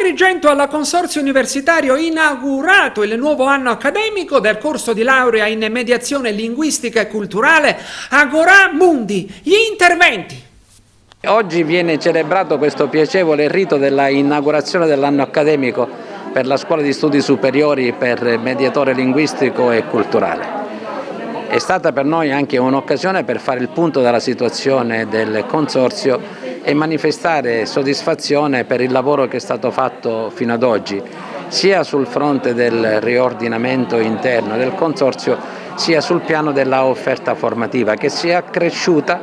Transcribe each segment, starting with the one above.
Agrigento alla Consorzio Universitario inaugurato il nuovo anno accademico del corso di laurea in mediazione linguistica e culturale Agorà Mundi. Gli interventi. Oggi viene celebrato questo piacevole rito della inaugurazione dell'anno accademico per la Scuola di Studi Superiori per mediatore linguistico e culturale. È stata per noi anche un'occasione per fare il punto della situazione del Consorzio e manifestare soddisfazione per il lavoro che è stato fatto fino ad oggi, sia sul fronte del riordinamento interno del Consorzio, sia sul piano della offerta formativa, che si è accresciuta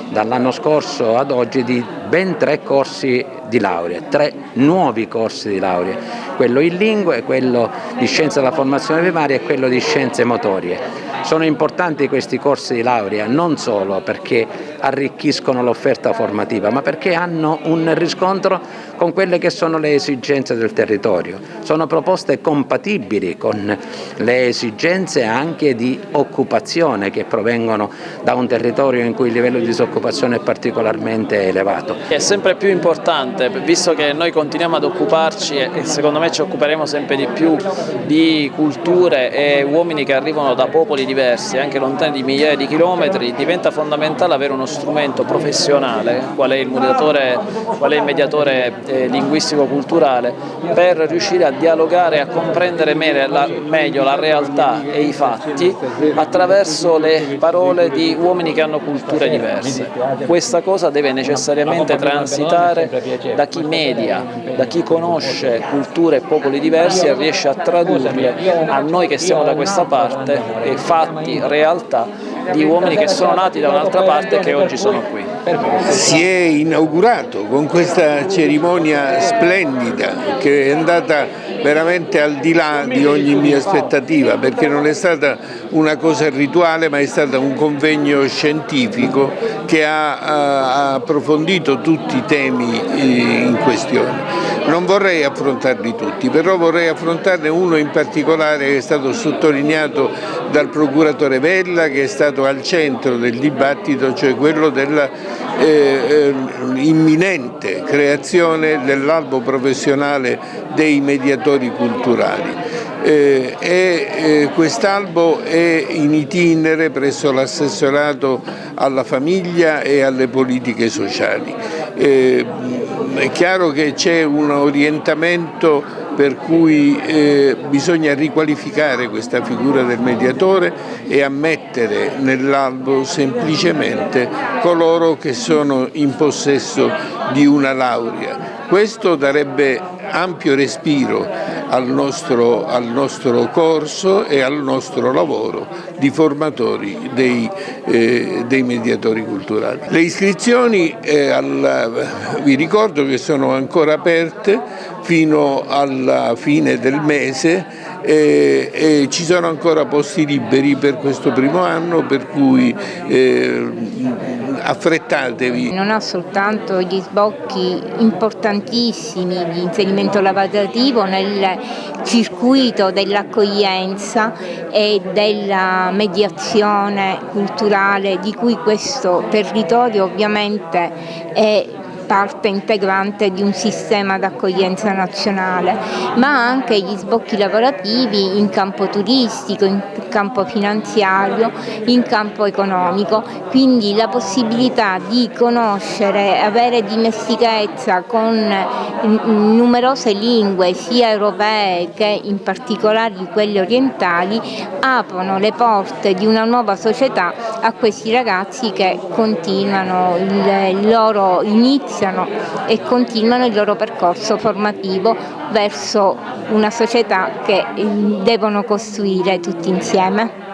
dall'anno scorso ad oggi di ben 3 corsi di laurea, 3 nuovi corsi di laurea, quello in lingue, quello di scienze della formazione primaria e quello di scienze motorie. Sono importanti questi corsi di laurea non solo perché arricchiscono l'offerta formativa, ma perché hanno un riscontro con quelle che sono le esigenze del territorio. Sono proposte compatibili con le esigenze anche di occupazione che provengono da un territorio in cui il livello di disoccupazione è particolarmente elevato. È sempre più importante, visto che noi continuiamo ad occuparci e secondo me ci occuperemo sempre di più di culture e uomini che arrivano da popoli diversi, anche lontani di migliaia di chilometri, diventa fondamentale avere uno strumento professionale, qual è il mediatore linguistico-culturale, per riuscire a dialogare e a comprendere meglio la realtà e i fatti attraverso le parole di uomini che hanno culture diverse. Questa cosa deve necessariamente transitare da chi media, da chi conosce culture e popoli diversi e riesce a tradurle a noi che siamo da questa parte fatti, realtà di uomini che sono nati da un'altra parte e che oggi sono qui. Si è inaugurato con questa cerimonia splendida che è andata veramente al di là di ogni mia aspettativa, perché non è stata una cosa rituale ma è stato un convegno scientifico che ha approfondito tutti i temi in questione. Non vorrei affrontarli tutti, però vorrei affrontarne uno in particolare che è stato sottolineato dal procuratore Vella, che è stato al centro del dibattito, cioè quello della imminente creazione dell'albo professionale dei mediatori culturali. Quest'albo è in itinere presso l'assessorato alla famiglia e alle politiche sociali. È chiaro che c'è un orientamento per cui bisogna riqualificare questa figura del mediatore e ammettere nell'albo semplicemente coloro che sono in possesso di una laurea. Questo darebbe ampio respiro al nostro corso e al nostro lavoro di formatori dei mediatori culturali. Le iscrizioni vi ricordo che sono ancora aperte fino alla fine del mese e ci sono ancora posti liberi per questo primo anno, per cui affrettatevi. Non ha soltanto gli sbocchi importantissimi di inserimento lavorativo nel circuito dell'accoglienza e della mediazione culturale di cui questo territorio ovviamente è parte integrante di un sistema d'accoglienza nazionale, ma anche gli sbocchi lavorativi in campo turistico, in campo finanziario, in campo economico, quindi la possibilità di conoscere, avere dimestichezza con numerose lingue sia europee che in particolare di quelle orientali aprono le porte di una nuova società a questi ragazzi che continuano iniziano e continuano il loro percorso formativo verso una società che devono costruire tutti insieme.